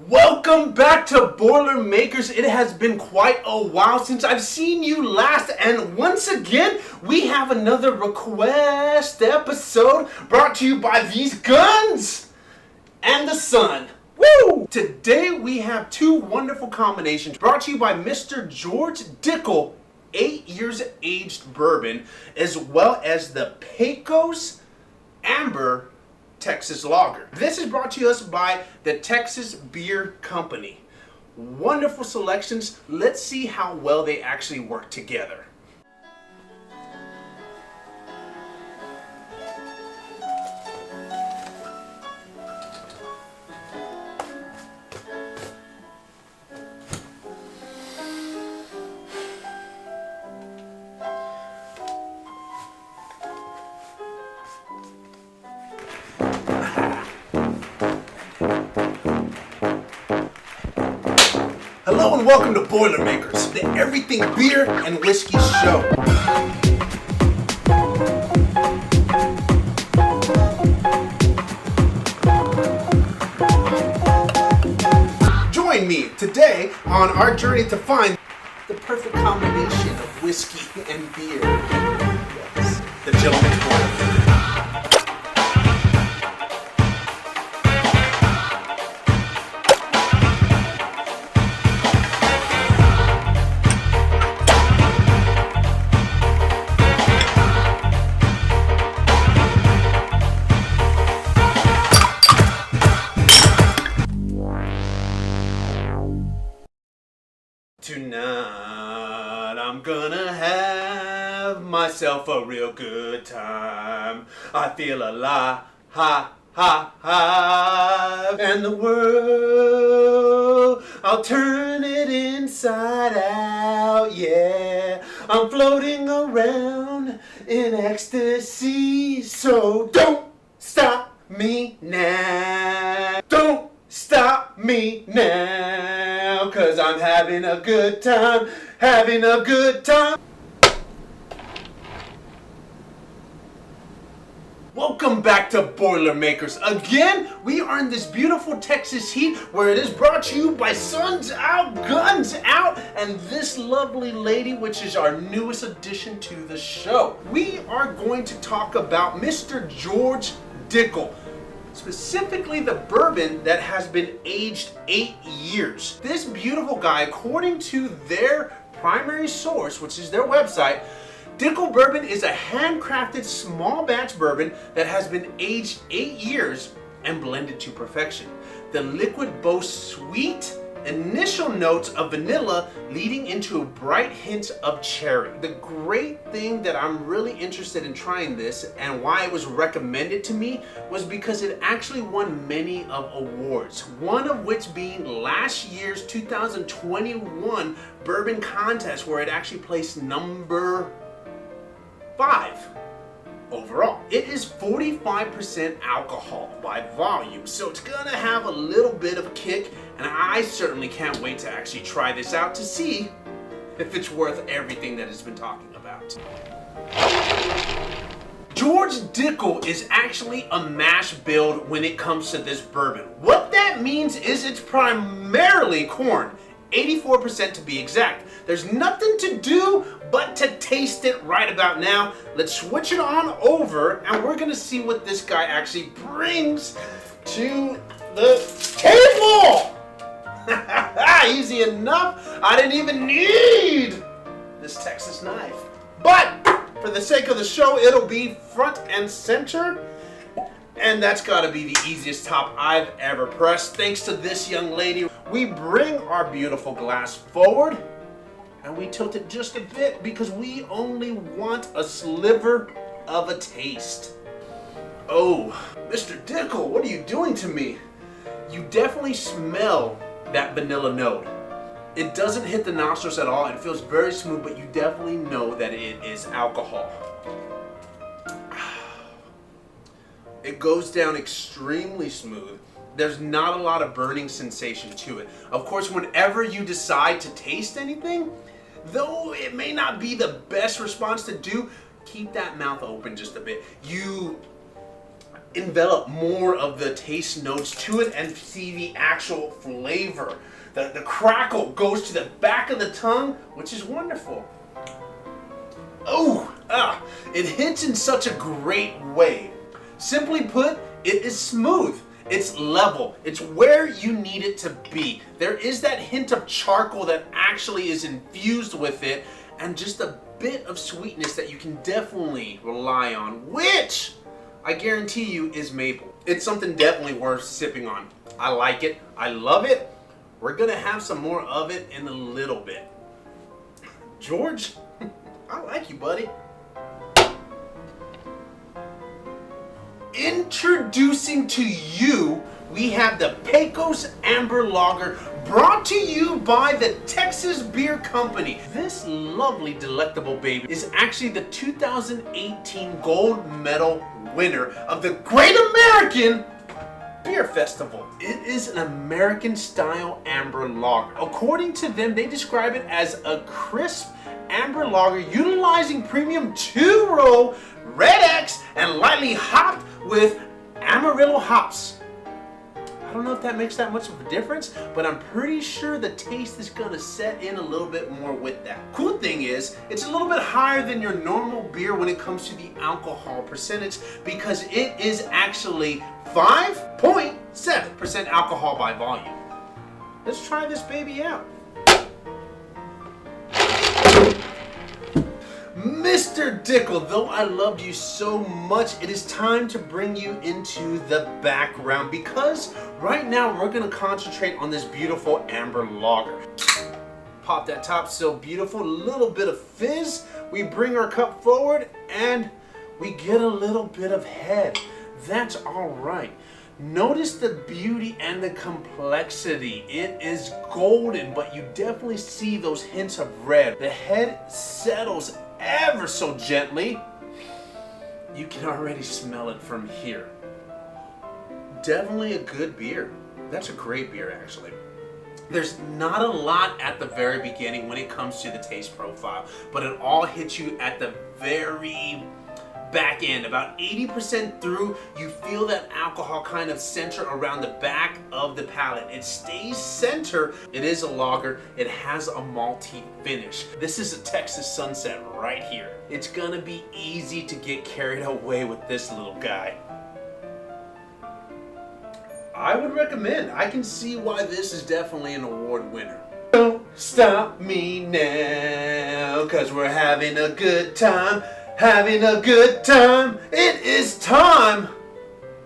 Welcome back to Boilermakers. It has been quite a while since I've seen you last, and once again, we have another request episode brought to you by these guns and the sun. Woo! Today we have two wonderful combinations brought to you by Mr. George Dickel 8 years aged bourbon, as well as the Pecos Amber Texas Lager. This is brought to us by the Texas Beer Company. Wonderful selections. Let's see how well they actually work together. Hello and welcome to Boilermakers, the everything beer and whiskey show. Join me today on our journey to find the perfect combination of whiskey and beer. Yes, the gentleman's Boilermaker. Tonight I'm gonna have myself a real good time. I feel alive, and the world, I'll turn it inside out, yeah. I'm floating around in ecstasy, so don't stop me now. Don't stop me now, 'cause I'm having a good time, having a good time. Welcome back to Boilermakers. Again, we are in this beautiful Texas heat where it is brought to you by Suns Out, Guns Out, and this lovely lady, which is our newest addition to the show. We are going to talk about Mr. George Dickel. Specifically the bourbon that has been aged 8 years. This beautiful guy, according to their primary source, which is their website, Dickle Bourbon is a handcrafted small batch bourbon that has been aged 8 years and blended to perfection. The liquid boasts sweet initial notes of vanilla leading into a bright hint of cherry. The great thing that I'm really interested in trying this and why it was recommended to me was because it actually won many of awards, one of which being last year's 2021 bourbon contest, where it actually placed number 5 overall. It is 45% alcohol by volume, so it's gonna have a little bit of a kick, and I certainly can't wait to actually try this out to see if it's worth everything that it's been talking about. George Dickel is actually a mash build when it comes to this bourbon. What that means is it's primarily corn, 84% to be exact. There's nothing to do but to taste it right about now. Let's switch it on over and we're gonna see what this guy actually brings to the table. Easy enough. I didn't even need this Texas knife. But for the sake of the show, it'll be front and center. And that's gotta be the easiest top I've ever pressed. Thanks to this young lady, we bring our beautiful glass forward and we tilt it just a bit because we only want a sliver of a taste. Oh, Mr. Dickle, what are you doing to me? You definitely smell that vanilla note. It doesn't hit the nostrils at all. It feels very smooth, but you definitely know that it is alcohol. It goes down extremely smooth. There's not a lot of burning sensation to it. Of course, whenever you decide to taste anything, though it may not be the best response to do, keep that mouth open just a bit. envelop more of the taste notes to it and see the actual flavor. The crackle goes to the back of the tongue, which is wonderful. It hits in such a great way. Simply put, it is smooth. It's level. It's where you need it to be. There is that hint of charcoal that actually is infused with it, and just a bit of sweetness that you can definitely rely on, which I guarantee you is maple. It's something definitely worth sipping on. I like it. I love it. We're gonna have some more of it in a little bit. George, I like you, buddy. Introducing to you, we have the Pecos Amber Lager, brought to you by the Texas Beer Company. This lovely, delectable baby is actually the 2018 gold medal winner of the Great American Beer Festival. It is an American-style amber lager. According to them, they describe it as a crisp amber lager utilizing premium two-row Red X and lightly hopped with Amarillo hops. I don't know if that makes that much of a difference, but I'm pretty sure the taste is gonna set in a little bit more with that. Cool thing is, it's a little bit higher than your normal beer when it comes to the alcohol percentage, because it is actually 5.7% alcohol by volume. Let's try this baby out. Mr. Dickle, though I loved you so much, it is time to bring you into the background, because right now we're going to concentrate on this beautiful amber lager. Pop that top, so beautiful, a little bit of fizz. We bring our cup forward and we get a little bit of head. That's all right. Notice the beauty and the complexity. It is golden, but you definitely see those hints of red. The head settles ever so gently. You can already smell it from here. Definitely a good beer. That's a great beer, actually. There's not a lot at the very beginning when it comes to the taste profile, but it all hits you at the very back end. About 80% through, you feel that alcohol kind of center around the back of the palate. It stays center. It is a lager. It has a malty finish. This is a Texas sunset right here. It's gonna be easy to get carried away with this little guy. I would recommend. I can see why this is definitely an award winner. Don't stop me now, 'cause we're having a good time. Having a good time. It is time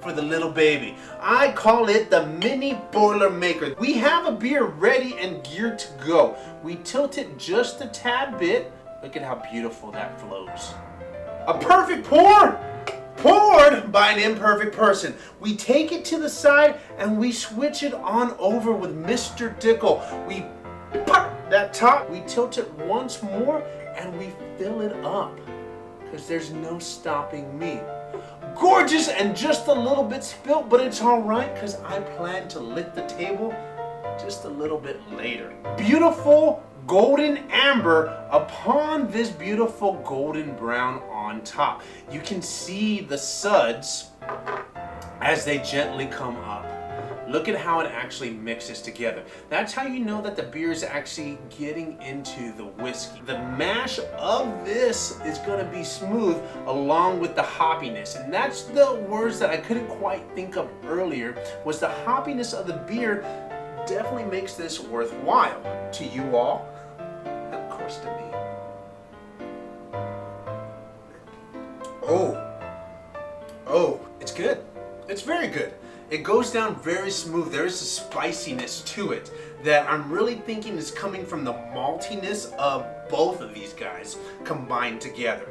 for the little baby. I call it the mini Boilermaker. We have a beer ready and geared to go. We tilt it just a tad bit. Look at how beautiful that flows. A perfect pour, poured by an imperfect person. We take it to the side and we switch it on over with Mr. Dickle. We pop that top, we tilt it once more, and we fill it up, because there's no stopping me. Gorgeous and just a little bit spilt, but it's all right, because I plan to lick the table just a little bit later. Beautiful golden amber upon this beautiful golden brown on top. You can see the suds as they gently come up. Look at how it actually mixes together. That's how you know that the beer is actually getting into the whiskey. The mash of this is gonna be smooth along with the hoppiness. And that's the words that I couldn't quite think of earlier, was the hoppiness of the beer definitely makes this worthwhile. To you all, and of course to me. Oh, it's good. It's very good. It goes down very smooth. There is a spiciness to it that I'm really thinking is coming from the maltiness of both of these guys combined together.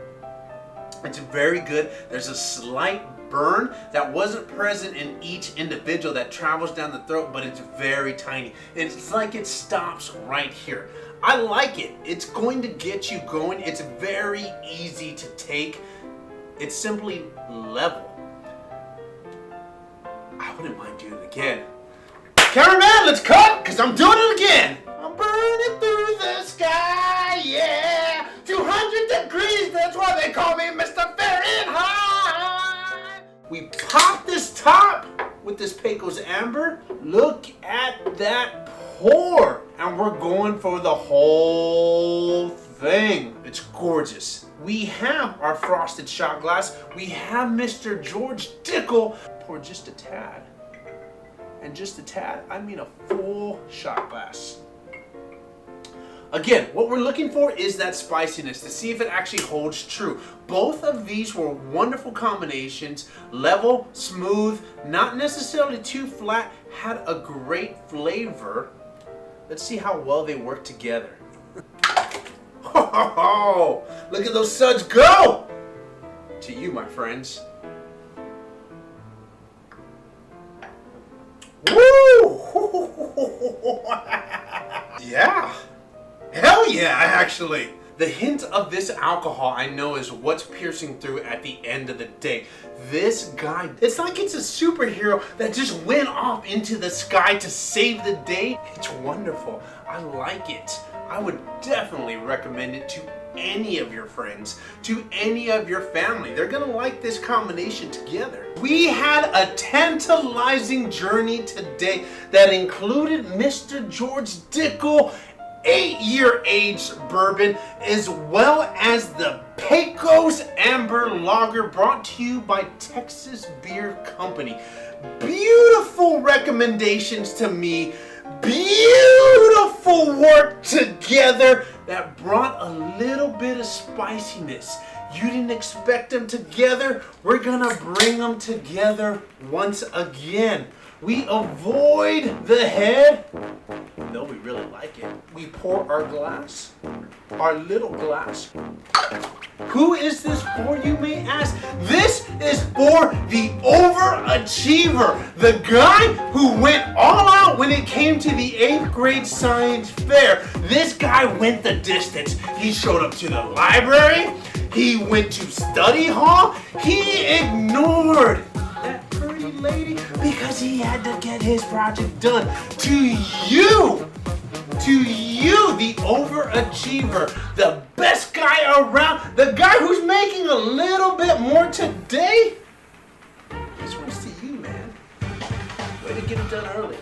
It's very good. There's a slight burn that wasn't present in each individual that travels down the throat, but it's very tiny. It's like it stops right here. I like it. It's going to get you going. It's very easy to take. It's simply level. I wouldn't mind doing it again. Cameraman, let's cut, because I'm doing it again. I'm burning through the sky, yeah. 200 degrees, that's why they call me Mr. Fahrenheit. We pop this top with this Pecos Amber. Look at that pour. And we're going for the whole thing. It's gorgeous. We have our frosted shot glass. We have Mr. George Dickel. Pour just a tad. And just a tad, I mean a full shot glass. Again, what we're looking for is that spiciness to see if it actually holds true. Both of these were wonderful combinations. Level, smooth, not necessarily too flat, had a great flavor. Let's see how well they work together. Oh, look at those suds go! To you, my friends. Woo! Yeah. Hell yeah, actually. The hint of this alcohol, I know, is what's piercing through at the end of the day. This guy, it's like it's a superhero that just went off into the sky to save the day. It's wonderful. I like it. I would definitely recommend it to any of your friends, to any of your family. They're gonna like this combination together. We had a tantalizing journey today that included Mr. George Dickle 8-year aged bourbon, as well as the Pecos Amber Lager, brought to you by Texas Beer Company. Beautiful recommendations to me. Beautiful work together that brought a little bit of spiciness. You didn't expect them together. We're gonna bring them together once again. We avoid the head, though we really like it. We pour our glass, our little glass. Who is this for, you may ask? This is for the overachiever, the guy who went all out when it came to the 8th grade science fair. This guy went the distance. He showed up to the library. He went to study hall. He ignored that pretty lady because he had to get his project done. To you, the overachiever, the best guy around, the guy who's making a little bit more today, this one's to you, man. Way to get it done early.